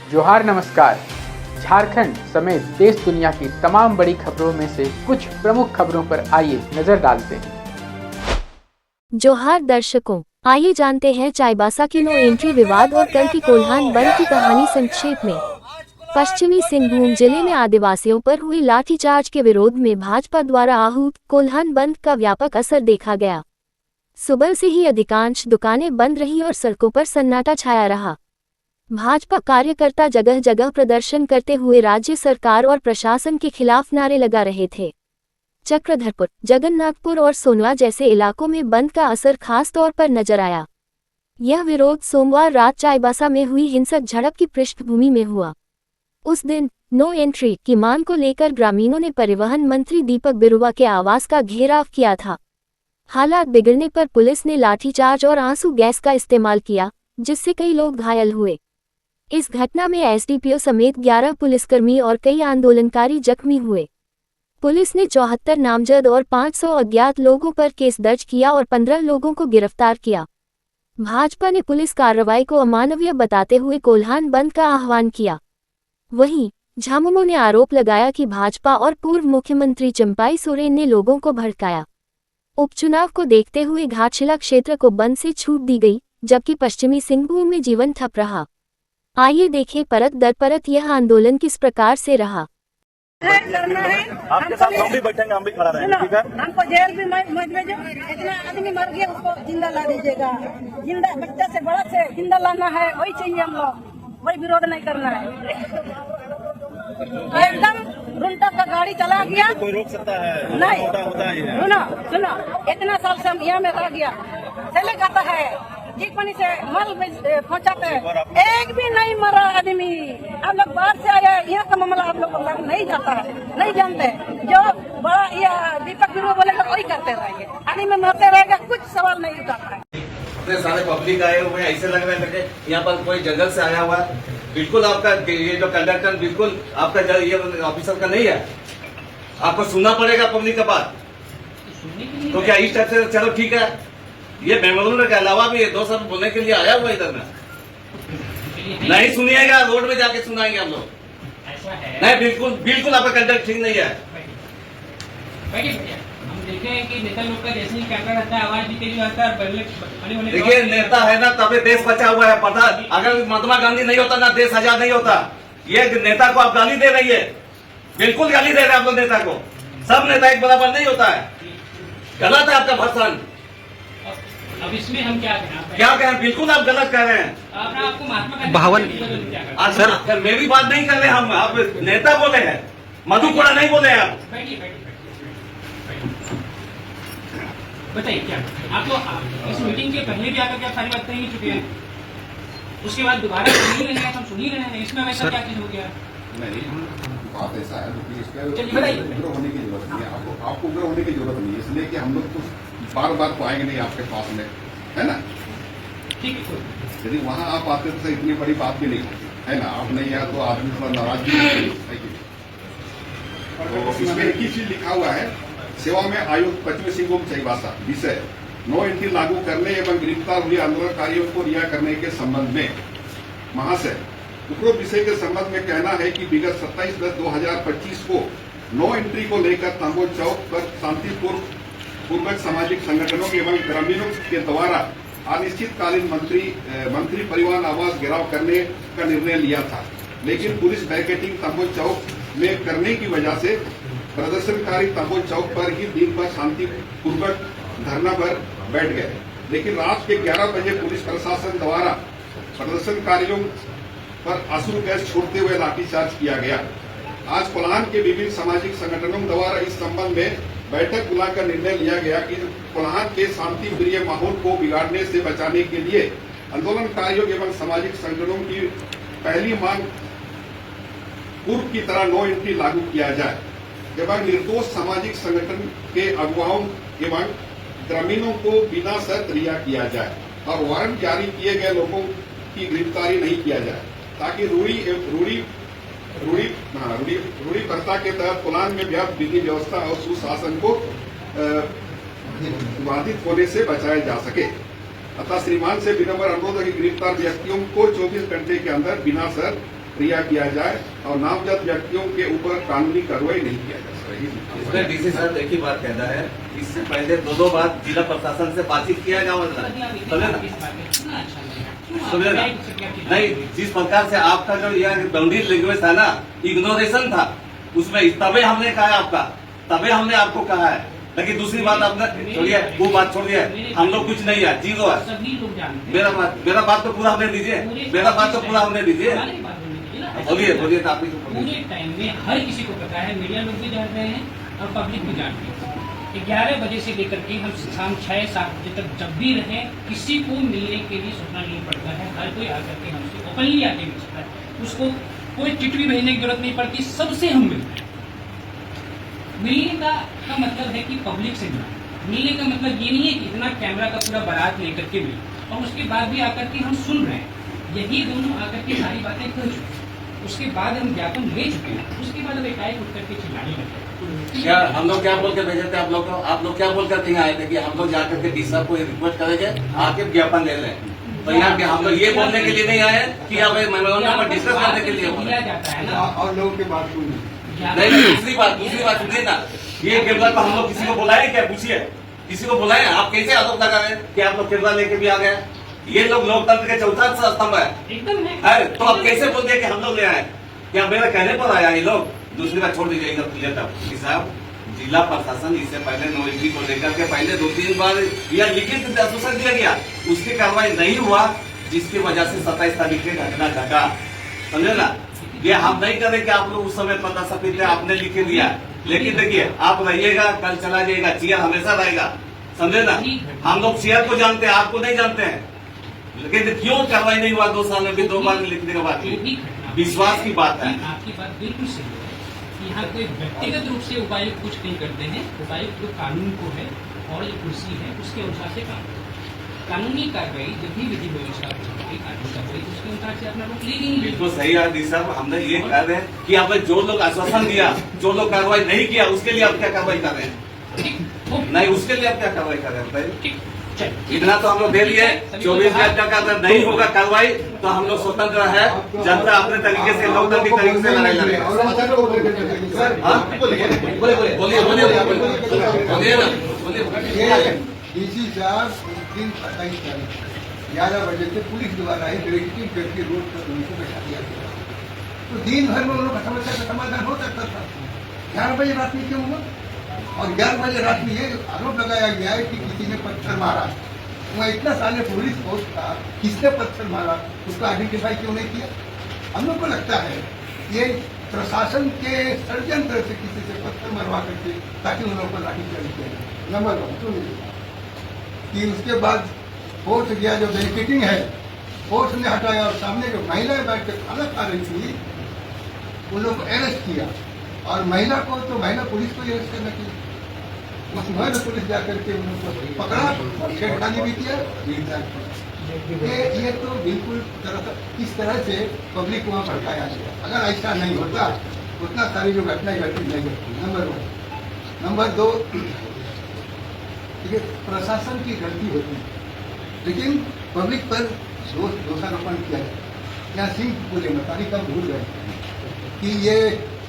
जोहार नमस्कार। झारखंड समेत देश दुनिया की तमाम बड़ी खबरों में से कुछ प्रमुख खबरों पर आइए नजर डालते हैं। जोहार दर्शकों, आइए जानते हैं चाईबासा के नो एंट्री विवाद और कल की कोल्हान बंद की कहानी संक्षेप में। पश्चिमी सिंहभूम जिले में आदिवासियों पर हुई लाठीचार्ज के विरोध में भाजपा द्वारा आहूत कोल्हान बंद का व्यापक असर देखा गया। सुबह से ही अधिकांश दुकानें बंद रहीं और सड़कों पर सन्नाटा छाया रहा। भाजपा कार्यकर्ता जगह जगह प्रदर्शन करते हुए राज्य सरकार और प्रशासन के खिलाफ नारे लगा रहे थे। चक्रधरपुर, जगन्नाथपुर और सोनवा जैसे इलाकों में बंद का असर खास तौर पर नजर आया। यह विरोध सोमवार रात चाईबासा में हुई हिंसक झड़प की पृष्ठभूमि में हुआ। उस दिन नो एंट्री की मांग को लेकर ग्रामीणों ने परिवहन मंत्री दीपक बिरुवा के आवास का घेराव किया था। हालात बिगड़ने पर पुलिस ने लाठीचार्ज और आंसू गैस का इस्तेमाल किया, जिससे कई लोग घायल हुए। इस घटना में एसडीपीओ समेत 11 पुलिसकर्मी और कई आंदोलनकारी जख्मी हुए। पुलिस ने 74 नामजद और 500 अज्ञात लोगों पर केस दर्ज किया और 15 लोगों को गिरफ्तार किया। भाजपा ने पुलिस कार्रवाई को अमानवीय बताते हुए कोल्हान बंद का आह्वान किया। वहीं झामुमो ने आरोप लगाया कि भाजपा और पूर्व मुख्यमंत्री चंपाई सोरेन ने लोगों को भड़काया। उपचुनाव को देखते हुए घाटशिला क्षेत्र को बंद से छूट दी गई, जबकि पश्चिमी सिंहभूम में जीवन ठप रहा। आइए देखें परत दर परत यह आंदोलन किस प्रकार से रहा। करना है आपके साथ हम भी बैठेंगे, हम भी खड़ा रहेंगे, ठीक है? हमको जेल भी मत भेजो। इतना आदमी मर गया, उसको जिंदा ला दीजिएगा। जिंदा बच्चा से बड़ा से जिंदा लाना है, वही चाहिए हम लोग, वही विरोध नहीं करना है। एकदम रुंटा का गाड़ी चला गया, कोई रोक सकता है? नहीं होता है ये। सुनो इतना साल से हम यहाँ में रह गया, चले जाता है ठीक पानी से मल पहुँचाते हैं, एक भी नहीं मरा आदमी। आप लोग बाहर से आए, यहाँ का मामला आप लोग नहीं जाता है, नहीं जानते। जो बड़ा यह दीपक बिरुवा बोलेगा वही करते रहेंगे, आदमी मरते रहेगा, कुछ सवाल नहीं उठाता है। इतने सारे पब्लिक आए हुए हैं, ऐसे लग रहा है यहाँ पर कोई जंगल से आया हुआ है। बिल्कुल आपका ये जो कंडक्टर बिल्कुल आपका ये ऑफिसर का नहीं है। आपको सुनना पड़ेगा पब्लिक का बात। तो क्या इस टाइप से चलो ठीक है, ये बेंगलुरु के अलावा भी 2 शब्द बोलने के लिए आया हुआ इधर में। नहीं सुनिएगा, रोड में जाके सुनाएंगे हम लोग। नहीं, बिल्कुल आपका कंडक्ट ठीक नहीं है। हम देखे हैं कि नेता लोग का जैसे ही कैमरा रहता है, आवाज भी तेज आता है। देखिए नेता है ना, तभी देश बचा हुआ है। पता, अगर महात्मा गांधी नहीं होता ना, देश आजाद नहीं होता। ये नेता को आप गाली दे रही है, बिल्कुल गाली दे रहे हैं आप लोग नेता को। सब नेता एक बराबर नहीं होता है, गलत है आपका भाषण। अब इसमें हम क्या कहें, बिल्कुल आप गलत कह रहे हैं। आपको महात्मा सर मेरी बात नहीं कर रहे हम, आप नेता बोले हैं, मधु कोड़ा नहीं बोले आप। बताइए क्या आप लोग इस मीटिंग के पहले भी आकर क्या सारी बात कही चुके हैं, उसके बाद दोबारा सुन ही रहे हैं, हम सुन ही रहे हैं, इसमें वैसा क्या चीज हो गया? नहीं, बात ऐसा है कि इस पर बताइए। उग्र होने की जरूरत नहीं है। आपको उग्र होने की जरूरत नहीं है, इसलिए कि हम लोग तो बार बार तो आएंगे नहीं आपके पास में, है ना? ठीक है, यदि वहाँ आप आते तो इतनी बड़ी बात भी नहीं होती, है ना? आप नहीं आए तो आदमी थोड़ा नाराज भी है कि तो इसमें एक ही चीज लिखा हुआ है, सेवा में आयुक्त पश्चिमी सिंहभूम चाईबासा विषय नो एंट्री लागू करने एवं गिरफ्तार हुए आंदोलनकारियों को रिहा करने के संबंध में महाशय उपरोक्त विषय के संबंध में कहना है कि विगत 27/10/2025 को नो एंट्री को लेकर तांबो चौक पर शांतिपूर्वक सामाजिक संगठनों एवं ग्रामीणों के द्वारा अनिश्चितकालीन मंत्री परिवहन आवास घेराव करने का निर्णय लिया था, लेकिन पुलिस बैरिकेडिंग तांबो चौक में करने की वजह से प्रदर्शनकारी तांबो चौक पर ही दिन भर शांतिपूर्वक धरना पर बैठ गए। लेकिन रात के 11 बजे पुलिस प्रशासन द्वारा प्रदर्शनकारियों पर आंसू गैस छोड़ते हुए लाठीचार्ज किया गया। आज कोल्हान के विभिन्न सामाजिक संगठनों द्वारा इस संबंध में बैठक बुलाकर निर्णय लिया गया कि कोल्हान के शांति प्रिय माहौल को बिगाड़ने से बचाने के लिए आंदोलनकारियों एवं सामाजिक संगठनों की पहली मांग पूर्व की तरह नो एंट्री लागू किया जाए एवं निर्दोष सामाजिक संगठन के अगुवाओं एवं ग्रामीणों को बिना शर्त रिहा किया जाए और वारंट जारी किए गए लोगों की गिरफ्तारी नहीं किया जाए, ताकि रूढ़िकर्ता के तहत कोल्हान में व्याप्त विधि व्यवस्था और सुशासन को बाधित होने से बचाया जा सके। अतः श्रीमान से विनम्र अनुरोध है कि गिरफ्तार व्यक्तियों को 24 घंटे के अंदर बिना शर्त क्रिया किया जाए और नामजद व्यक्तियों के ऊपर कानूनी कार्रवाई नहीं किया जा सकता। इसमें डीसी साहब एक ही बात कहना है, इससे पहले दो बार जिला प्रशासन से बातचीत किया जाए, समझे ना? नहीं, जिस प्रकार से आपका जो यह गंभीर लैंग्वेज था ना, इग्नोरेशन था उसमें, तबे हमने कहा आपका, तबे हमने आपको कहा है। लेकिन दूसरी बात आपने छोड़िए, वो बात छोड़िए, हम लोग कुछ नहीं है, जीरो है। सभी लोग जानते हैं। मेरा बात तो पूरा हमने दीजिए, मेरा बात तो पूरा हमने दीजिए। बोलिए तो आप ही पूरे टाइम में हर किसी को पता है, मीडिया लोग भी जान रहे हैं और पब्लिक भी जानती है। 11 बजे से लेकर के हम शाम 6-7 बजे तक जब भी रहें, किसी को मिलने के लिए सोचना नहीं पड़ता है। हर कोई आकर के हमसे ओपनली आके मिल सकता है, उसको कोई चिट्ठी भेजने की जरूरत नहीं पड़ती, सबसे हम मिलते हैं। मिलने का मतलब है कि पब्लिक से मिलने का मतलब ये नहीं है कि इतना कैमरा का पूरा बारात लेकर के मिले और उसके बाद भी आकर के हम सुन रहे हैं। यही दोनों आकर के सारी बातें कर चुके, उसके बाद हम ज्ञापन ले चुके हैं, उसके बाद अब एकाएक उठ करके चिल्लाने लगे। क्या हम लोग क्या बोल के भेजे थे आप लोग को? आप लोग क्या बोल कर आए थे कि हम लोग जाकर के डी साहब को रिक्वेस्ट करेंगे आके ज्ञापन ले लें? तो यहाँ के हम लोग ये बोलने के लिए नहीं आए कि अब मेमोरेंडम पर डिस्कस करने के लिए दिया जाता है ना। और लोगों की बात सुनिए। नहीं, दूसरी बात सुनिए ना, ये केरला को हम लोग किसी को बुलाए क्या? पूछिए, किसी को बुलाए? आप कैसे आरोप लगा रहे हैं कि आप लोग केरला लेके भी आ गए? ये लोग लोकतंत्र के चौथा स्तंभ है, एकदम है। तो आप कैसे बोल दिए कि हम लोग ले आए? क्या मेरे कहने पर आया ये लोग? दूसरी बात छोड़ दीजिए इधर क्लियर था साहब, जिला प्रशासन इससे पहले नो एंट्री को लेकर के पहले 2-3 बार यह लिखित आश्वासन दिया गया, उसकी कार्रवाई नहीं हुआ, जिसकी वजह से 27 तारीख की घटना घटा। समझे ना? ये हम नहीं करें कि आप लोग उस समय 15 सफेद आपने लिख दिया, लेकिन देखिए आप रहिएगा, कल चला जाएगा, चेयर हमेशा रहेगा। समझे ना? हम लोग चेयर को जानते हैं, आपको नहीं जानते हैं, लेकिन क्यों कार्रवाई नहीं हुआ 2 साल में भी 2 बार लिखने के बाद? विश्वास की बात है। आपकी बात बिल्कुल सही है। यहाँ कोई व्यक्तिगत रूप से उपायुक्त कुछ नहीं करते हैं, उपायुक्त जो कानून को है और जो कुर्सी है उसके अनुसार से काम करते हैं। कानूनी कार्रवाई जब भी विधि व्यवस्था होगी, कानूनी कार्रवाई उसके अनुसार से अपना रोक लेंगे। बिल्कुल सही है डी साहब, हमने ये कह रहे हैं कि आपने जो लोग आश्वासन दिया, जो लोग कार्रवाई नहीं किया, उसके लिए आप क्या कार्रवाई कर रहे हैं? नहीं, उसके लिए आप क्या कार्रवाई कर रहे हैं बताइए? इतना तो हम लोग दे दिए, 24 घंटे का अगर नहीं होगा कार्रवाई तो हम लोग स्वतंत्र है, जनता अपने तरीके से लोकतांत्रिक तरीके से लड़ाई लड़ेगा। बोलिए ना, बोलिए। डीसी साहब दिन 27 तारीख 11 बजे से पुलिस द्वारा ही बैरिकेडिंग करके रोड पर उनको बैठा दिया गया। तो दिन भर में उन लोगों का समस्या का समाधान हो सकता था। 11 बजे रात में क्यों हुआ? और 11 बजे रात में ये आरोप लगाया गया है कि किसी ने पत्थर मारा। वहाँ इतना साले पुलिस फोर्स था, किसने पत्थर मारा उसका आइडेंटिफाई क्यों नहीं किया? हम लोग को लगता है ये प्रशासन के षड्यंत्र से किसी से पत्थर मरवा करके ताकि उन लोगों को लाठीचार्ज किया जाए। नंबर 1 कि उसके बाद फोर्स गया, जो बैरिकेडिंग है फोर्स ने हटाया और सामने जो महिलाएं बैठ कर खाना खा रही थी उन लोगों को अरेस्ट किया। और महिला को तो महिला पुलिस को अरेस्ट करना चाहिए, उस महिला पुलिस जाकर के उनको पकड़ा और छेड़खानी भी किया। ये तो बिल्कुल इस तरह से पब्लिक को वहाँ भड़काया गया। अगर ऐसा नहीं होता उतना सारी जो घटनाएं घटती नहीं होती। नंबर 1। नंबर 2, प्रशासन की गलती होती है लेकिन पब्लिक पर दोषारोपण किया जाए। यहाँ सिंह बोले मतारी का भूल गए कि ये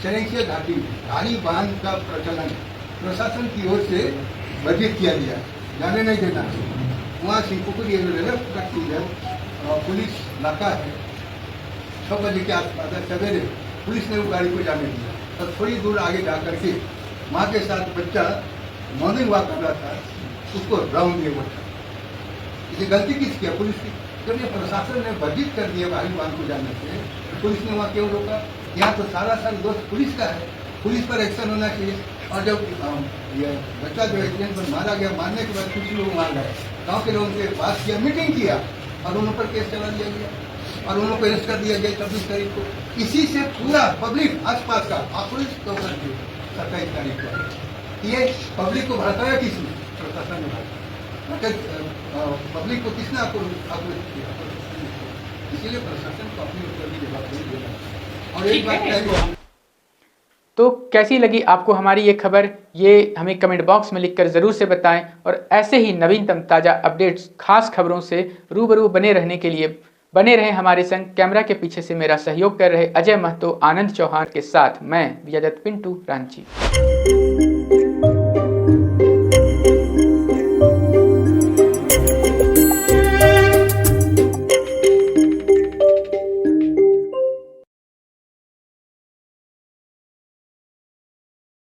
शरेंसिया घाटी भारी वाहन का प्रचलन प्रशासन की ओर से वर्जित किया गया, जाने नहीं देना। वहाँ सिंहपुर ये का चीज है, पुलिस नाका है, 6 बजे के आसपास सवेरे पुलिस ने वो गाड़ी को जाने दिया और थोड़ी दूर आगे जा करके माँ के साथ बच्चा मॉर्निंग वॉक कर रहा था, उसको राउंड दिए बैठा। ये गलती किस किया? पुलिस की। जब ये प्रशासन ने वर्जित कर दिया भारी वाहन को जाने से, पुलिस ने वहाँ क्यों रोका? यहाँ तो सारा दोष पुलिस का है, पुलिस पर एक्शन होना चाहिए। और जब ये बच्चा जो एक्सीडेंट पर मारा गया, मारने के बाद कुछ लोग वहाँ गए, गाँव के लोगों के पास किया, मीटिंग किया और उन पर केस चला दिया गया और उनको अरेस्ट कर दिया गया 24 तारीख को। इसी से पूरा पब्लिक आसपास का पुलिस तो 27 तारीख को ये पब्लिक को भड़काया किसने? प्रशासन ने भड़काया। पब्लिक को किसने आक्रोशित किया? इसीलिए प्रशासन को अपने ऊपर भी जवाबदेही देना। और एक बात तो कैसी लगी आपको हमारी ये खबर, ये हमें कमेंट बॉक्स में लिखकर ज़रूर से बताएं। और ऐसे ही नवीनतम ताज़ा अपडेट्स, खास खबरों से रूबरू बने रहने के लिए बने रहे हमारे संग। कैमरा के पीछे से मेरा सहयोग कर रहे अजय महतो, आनंद चौहान के साथ मैं विजय दत्त पिंटू, रांची।